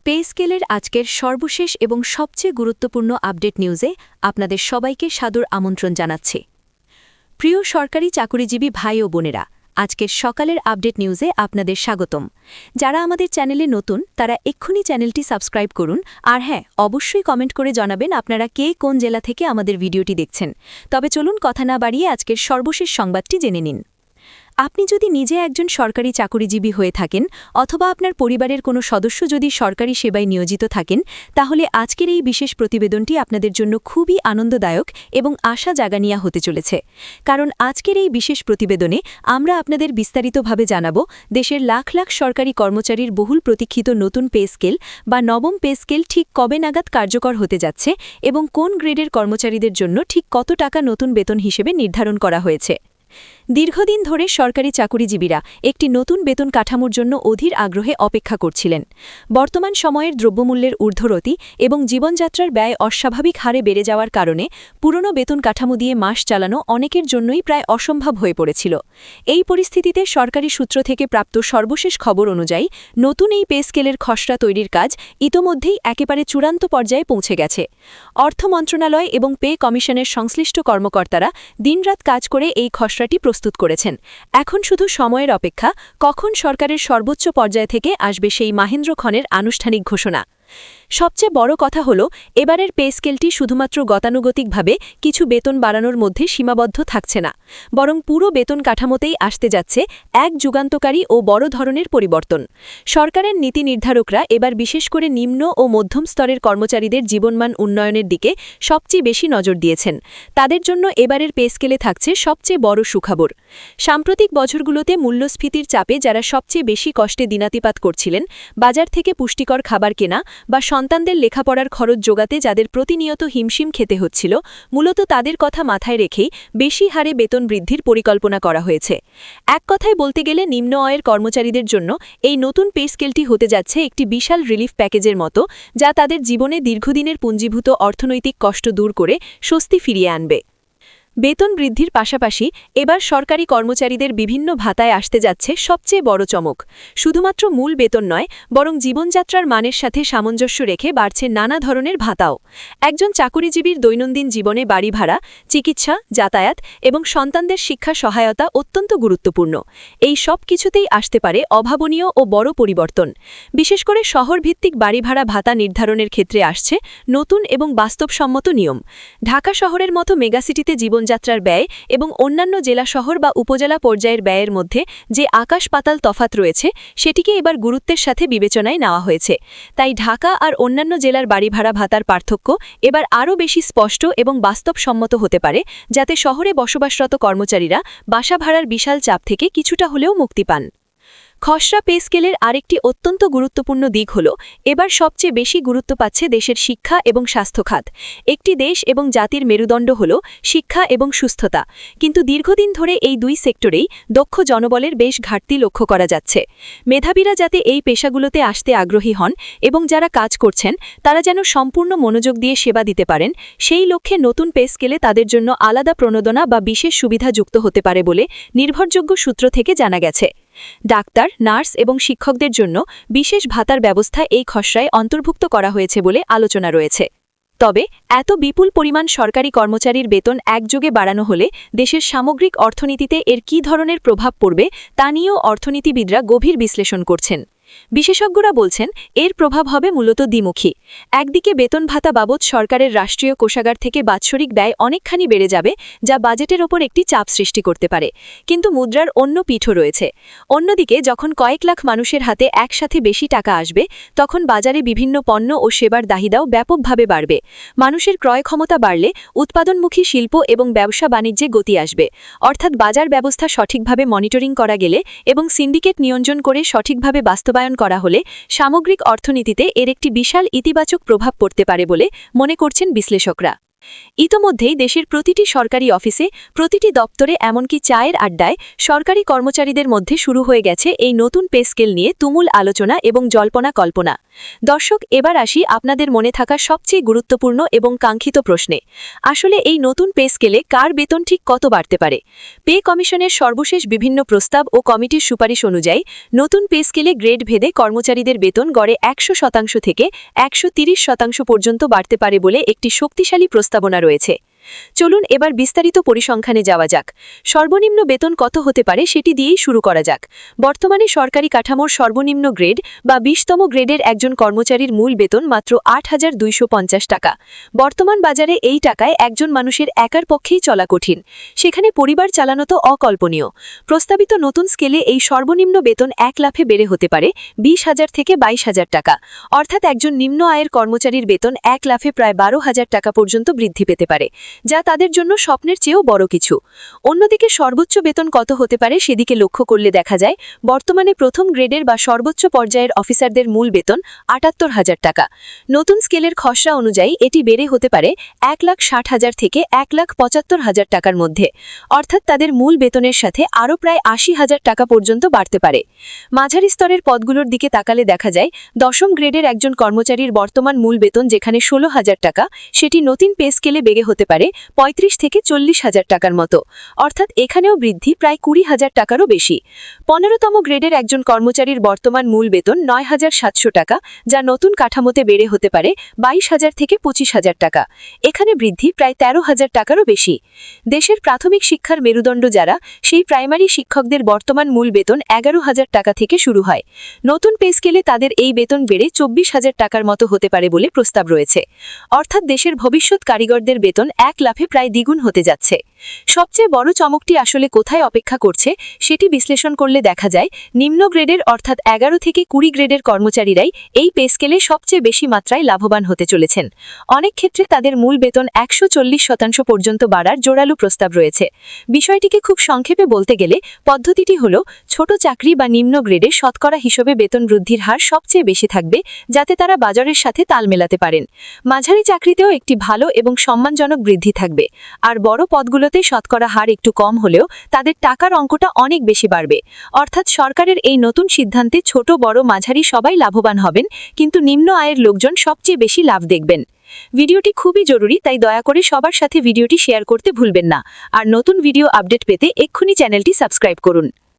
Pay স্কেলের আজকের সর্বশেষ এবং সবচেয়ে গুরুত্বপূর্ণ আপডেট নিউজে আপনাদের সবাইকে সাদর আমন্ত্রণ জানাচ্ছি। প্রিয় সরকারি চাকুরিজীবী ভাই ও বোনেরা, আজকের সকালের আপডেট নিউজে আপনাদের স্বাগতম। যারা আমাদের চ্যানেলে নতুন তারা এক্ষুনি চ্যানেলটি সাবস্ক্রাইব করুন, আর হ্যাঁ, অবশ্যই কমেন্ট করে জানাবেন আপনারা কে কোন জেলা থেকে আমাদের ভিডিওটি দেখছেন। তবে চলুন কথা না বাড়িয়ে আজকের সর্বশেষ সংবাদটি জেনে নিন। আপনি যদি নিজে একজন সরকারি চাকুরিজীবী হয়ে থাকেন অথবা আপনার পরিবারের কোনো সদস্য যদি সরকারি সেবায় নিয়োজিত থাকেন, তাহলে আজকের এই বিশেষ প্রতিবেদনটি আপনাদের জন্য খুবই আনন্দদায়ক এবং আশা জাগানিয়া হতে চলেছে। কারণ আজকের এই বিশেষ প্রতিবেদনে আমরা আপনাদের বিস্তারিতভাবে জানাব দেশের লাখ লাখ সরকারি কর্মচারীর বহুল প্রতীক্ষিত নতুন পে স্কেল বা নবম পে স্কেল ঠিক কবে নাগাদ কার্যকর হতে যাচ্ছে এবং কোন গ্রেডের কর্মচারীদের জন্য ঠিক কত টাকা নতুন বেতন হিসেবে নির্ধারণ করা হয়েছে। দীর্ঘদিন ধরে সরকারি চাকুরিজীবীরা একটি নতুন বেতন কাঠামোর জন্য অধীর আগ্রহে অপেক্ষা করছিলেন। বর্তমান সময়ের দ্রব্যমূল্যের ঊর্ধ্বগতি এবং জীবনযাত্রার ব্যয় অস্বাভাবিক হারে বেড়ে যাওয়ার কারণে পুরনো বেতন কাঠামো দিয়ে মাস চালানো অনেকের জন্যই প্রায় অসম্ভব হয়ে পড়েছিল। এই পরিস্থিতিতে সরকারি সূত্র থেকে প্রাপ্ত সর্বশেষ খবর অনুযায়ী নতুন এই পে স্কেলের খসড়া তৈরির কাজ ইতোমধ্যেই একেবারে চূড়ান্ত পর্যায়ে পৌঁছে গেছে। অর্থ মন্ত্রণালয় এবং পে কমিশনের সংশ্লিষ্ট কর্মকর্তারা দিনরাত কাজ করে এই খসড়াটি প্রস্তুত করেছেন। এখন শুধু সময়ের অপেক্ষা, কখন সরকারের সর্বোচ্চ পর্যায় থেকে আসবে সেই মাহেন্দ্রক্ষণের আনুষ্ঠানিক ঘোষণা। সবচেয়ে বড় কথা হল, এবারের পে স্কেলটি শুধুমাত্র গতানুগতিকভাবে কিছু বেতন বাড়ানোর মধ্যে সীমাবদ্ধ থাকছে না, বরং পুরো বেতন কাঠামোতেই আসতে যাচ্ছে এক যুগান্তকারী ও বড় ধরনের পরিবর্তন। সরকারের নীতি নির্ধারকরা এবার বিশেষ করে নিম্ন ও মধ্যম স্তরের কর্মচারীদের জীবনমান উন্নয়নের দিকে সবচেয়ে বেশি নজর দিয়েছেন। তাদের জন্য এবারের পে স্কেলে থাকছে সবচেয়ে বড় সুখবর। সাম্প্রতিক বছরগুলোতে মূল্যস্ফীতির চাপে যারা সবচেয়ে বেশি কষ্টে দিনাতিপাত করছিলেন, বাজার থেকে পুষ্টিকর খাবার কেনা বা সন্তানদের লেখাপড়ার খরচ জোগাতে যাদের প্রতিনিয়ত হিমশিম খেতে হচ্ছিল, মূলত তাদের কথা মাথায় রেখেই বেশি হারে বেতন বৃদ্ধির পরিকল্পনা করা হয়েছে। এক কথায় বলতে গেলে নিম্ন আয়ের কর্মচারীদের জন্য এই নতুন পে স্কেলটি হতে যাচ্ছে একটি বিশাল রিলিফ প্যাকেজের মতো, যা তাদের জীবনে দীর্ঘদিনের পুঞ্জীভূত অর্থনৈতিক কষ্ট দূর করে স্বস্তি ফিরিয়ে আনবে। বেতন বৃদ্ধির পাশাপাশি এবার সরকারি কর্মচারীদের বিভিন্ন ভাতায় আসতে যাচ্ছে সবচেয়ে বড় চমক। শুধুমাত্র মূল বেতন নয়, বরং জীবনযাত্রার মানের সাথে সামঞ্জস্য রেখে বাড়ছে নানা ধরনের ভাতাও। একজন চাকুরিজীবীর দৈনন্দিন জীবনে বাড়ি ভাড়া, চিকিৎসা, যাতায়াত এবং সন্তানদের শিক্ষা সহায়তা অত্যন্ত গুরুত্বপূর্ণ। এই সব কিছুতেই আসতে পারে অভাবনীয় ও বড় পরিবর্তন। বিশেষ করে শহরভিত্তিক বাড়ি ভাড়া ভাতা নির্ধারণের ক্ষেত্রে আসছে নতুন এবং বাস্তবসম্মত নিয়ম। ঢাকা শহরের মতো মেগাসিটিতে জীবনযাত্রার ব্যয় এবং অন্যান্য জেলা শহর বা উপজেলা পর্যায়ের ব্যয়ের মধ্যে যে আকাশ পাতাল তফাৎ রয়েছে, সেটিকে এবার গুরুত্বের সাথে বিবেচনায় নেওয়া হয়েছে। তাই ঢাকা আর অন্যান্য জেলার বাড়ি ভাড়া ভাতার পার্থক্য এবার আরও বেশি স্পষ্ট এবং বাস্তবসম্মত হতে পারে, যাতে শহরে বসবাসরত কর্মচারীরা বাসা ভাড়ার বিশাল চাপ থেকে কিছুটা হলেও মুক্তি পান। খসড়া পে স্কেলের আরেকটি অত্যন্ত গুরুত্বপূর্ণ দিক হল, এবার সবচেয়ে বেশি গুরুত্ব পাচ্ছে দেশের শিক্ষা এবং স্বাস্থ্য খাত। একটি দেশ এবং জাতির মেরুদণ্ড হল শিক্ষা এবং সুস্থতা, কিন্তু দীর্ঘদিন ধরে এই দুই সেক্টরেই দক্ষ জনবলের বেশ ঘাটতি লক্ষ্য করা যাচ্ছে। মেধাবীরা যাতে এই পেশাগুলোতে আসতে আগ্রহী হন এবং যারা কাজ করছেন তারা যেন সম্পূর্ণ মনোযোগ দিয়ে সেবা দিতে পারেন, সেই লক্ষ্যে নতুন পে স্কেলে তাদের জন্য আলাদা প্রণোদনা বা বিশেষ সুবিধা যুক্ত হতে পারে বলে নির্ভরযোগ্য সূত্র থেকে জানা গেছে। ডাক্তার, নার্স এবং শিক্ষকদের জন্য বিশেষ ভাতার ব্যবস্থা এই খসড়ায় অন্তর্ভুক্ত করা হয়েছে বলে আলোচনা রয়েছে। তবে এত বিপুল পরিমাণ সরকারি কর্মচারীর বেতন একযোগে বাড়ানো হলে দেশের সামগ্রিক অর্থনীতিতে এর কী ধরনের প্রভাব পড়বে তা নিয়েও অর্থনীতিবিদরা গভীর বিশ্লেষণ করছেন। বিশেষজ্ঞরা বলছেন, এর প্রভাব হবে মূলত দ্বিমুখী। একদিকে বেতন ভাতা বাবদ সরকারের রাষ্ট্রীয় কোষাগার থেকে বাৎসরিক ব্যয় অনেকখানি বেড়ে যাবে, যা বাজেটের ওপর একটি চাপ সৃষ্টি করতে পারে, কিন্তু মুদ্রার অন্য পিঠও রয়েছে। অন্যদিকে যখন কয়েক লাখ মানুষের হাতে একসাথে বেশি টাকা আসবে, তখন বাজারে বিভিন্ন পণ্য ও সেবার চাহিদাও ব্যাপকভাবে বাড়বে। মানুষের ক্রয় ক্ষমতা বাড়লে উৎপাদনমুখী শিল্প এবং ব্যবসা বাণিজ্যে গতি আসবে। অর্থাৎ বাজার ব্যবস্থা সঠিকভাবে মনিটরিং করা গেলে এবং সিন্ডিকেট নিয়ন্ত্রণ করে সঠিকভাবে বাস্তবায়ন করা হলে সামগ্রিক অর্থনীতিতে এর একটি বিশাল ইতিবাচক প্রভাব পড়তে পারে বলে মনে করছেন বিশ্লেষকরা। ইতোমধ্যেই দেশের প্রতিটি সরকারি অফিসে, প্রতিটি দপ্তরে এমনকি চায়ের আড্ডায় সরকারি কর্মচারীদের মধ্যে শুরু হয়ে গেছে এই নতুন পে স্কেল নিয়ে তুমুল আলোচনা এবং জল্পনা কল্পনা। দর্শক, এবার আসি আপনাদের মনে থাকা সবচেয়ে গুরুত্বপূর্ণ এবং কাঙ্ক্ষিত প্রশ্নে। আসলে এই নতুন পে স্কেলে কার বেতন ঠিক কত বাড়তে পারে? পে কমিশনের সর্বশেষ বিভিন্ন প্রস্তাব ও কমিটির সুপারিশ অনুযায়ী নতুন পে স্কেলে গ্রেড ভেদে কর্মচারীদের বেতন গড়ে 100% থেকে 130% পর্যন্ত বাড়তে পারে বলে একটি শক্তিশালী প্রস্তাবনা রয়েছে। চলুন এবার বিস্তারিত পরিসংখ্যানে যাওয়া যাক। সর্বনিম্ন বেতন কত হতে পারে সেটি দিয়েই শুরু করা যাক। বর্তমানে সরকারি কাঠামোর সর্বনিম্ন গ্রেড বা 20তম গ্রেডের একজন কর্মচারীর মূল বেতন মাত্র ৮,২৫০ টাকা। বর্তমান বাজারে এই টাকায় একজন মানুষের একার পক্ষেই চলা কঠিন, সেখানে পরিবার চালানো তো অকল্পনীয়। প্রস্তাবিত নতুন স্কেলে এই সর্বনিম্ন বেতন 1 লাফে বেড়ে হতে পারে 20,000 থেকে 22,000 টাকা, অর্থাৎ একজন নিম্ন আয়ের কর্মচারীর বেতন 1 লাফে প্রায় 12,000 টাকা পর্যন্ত বৃদ্ধি পেতে পারে, যা তাদের জন্য স্বপ্নের চেয়েও বড় কিছু। অন্যদিকে সর্বোচ্চ বেতন কত হতে পারে সেদিকে লক্ষ্য করলে দেখা যায় বর্তমানে প্রথম গ্রেডের বা সর্বোচ্চ পর্যায়ের অফিসারদের মূল বেতন 78,000 টাকা। নতুন স্কেলের খসড়া অনুযায়ী এটি বেড়ে হতে পারে 1,60,000 থেকে 1,75,000 টাকার মধ্যে, অর্থাৎ তাদের মূল বেতনের সাথে আরও প্রায় 80,000 টাকা পর্যন্ত বাড়তে পারে। মাঝারি স্তরের পদগুলোর দিকে তাকালে দেখা যায় দশম গ্রেডের একজন কর্মচারীর বর্তমান মূল বেতন যেখানে 16,000 টাকা, সেটি নতুন পে স্কেলে বেড়ে হতে পারে 35 থেকে 40,000 টাকার মতো, অর্থাৎ এখানেও বৃদ্ধি প্রায় 20,000 টাকারও বেশি। 15তম গ্রেডের একজন কর্মচারীর বর্তমান মূল বেতন 9,700 টাকা, যা নতুন কাঠামোতে বেড়ে হতে পারে 22,000 থেকে 25,000 টাকা। এখানে বৃদ্ধি প্রায় 13,000 টাকারও বেশি। দেশের প্রাথমিক শিক্ষার মেরুদণ্ড যারা, সেই প্রাইমারি শিক্ষকদের বর্তমান মূল বেতন 11,000 টাকা থেকে শুরু হয়। নতুন পে স্কেলে তাদের এই বেতন বেড়ে 24,000 টাকার মতো হতে পারে বলে প্রস্তাব রয়েছে, অর্থাৎ দেশের ভবিষ্যৎ কারিগরদের বেতন 1 লাফে প্রায় দ্বিগুণ হতে যাচ্ছে। সবচেয়ে বড় চমকটি আসলে কোথায় অপেক্ষা করছে সেটি বিশ্লেষণ করলে দেখা যায় নিম্ন গ্রেডের অর্থাৎ 11 থেকে 20 গ্রেডের কর্মচারীরাই এই পে স্কেলে সবচেয়ে বেশি মাত্রায় লাভবান হতে চলেছেন। অনেক ক্ষেত্রে তাদের মূল বেতন 140% পর্যন্ত বাড়ার জোরালো প্রস্তাব রয়েছে। বিষয়টিকে খুব সংক্ষেপে বলতে গেলে পদ্ধতিটি হল ছোট চাকরি বা নিম্ন গ্রেডে শতকরা হিসেবে বেতন বৃদ্ধির হার সবচেয়ে বেশি থাকবে, যাতে তারা বাজারের সাথে তাল মেলাতে পারেন। মাঝারি চাকরিতেও একটি ভালো এবং সম্মানজনক বৃদ্ধি থাকবে, আর বড় পদগুলোতে শতকরা হার একটু কম হলেও তাদের টাকার অঙ্কটা অনেক বেশি বাড়বে। অর্থাৎ সরকারের এই নতুন সিদ্ধান্তে ছোট বড় মাঝারি সবাই লাভবান হবেন, কিন্তু নিম্ন আয়ের লোকজন সবচেয়ে বেশি লাভ দেখবেন। ভিডিওটি খুবই জরুরি, তাই দয়া করে সবার সাথে ভিডিওটি শেয়ার করতে ভুলবেন না। আর নতুন ভিডিও আপডেট পেতে এক্ষুনি চ্যানেলটি সাবস্ক্রাইব করুন।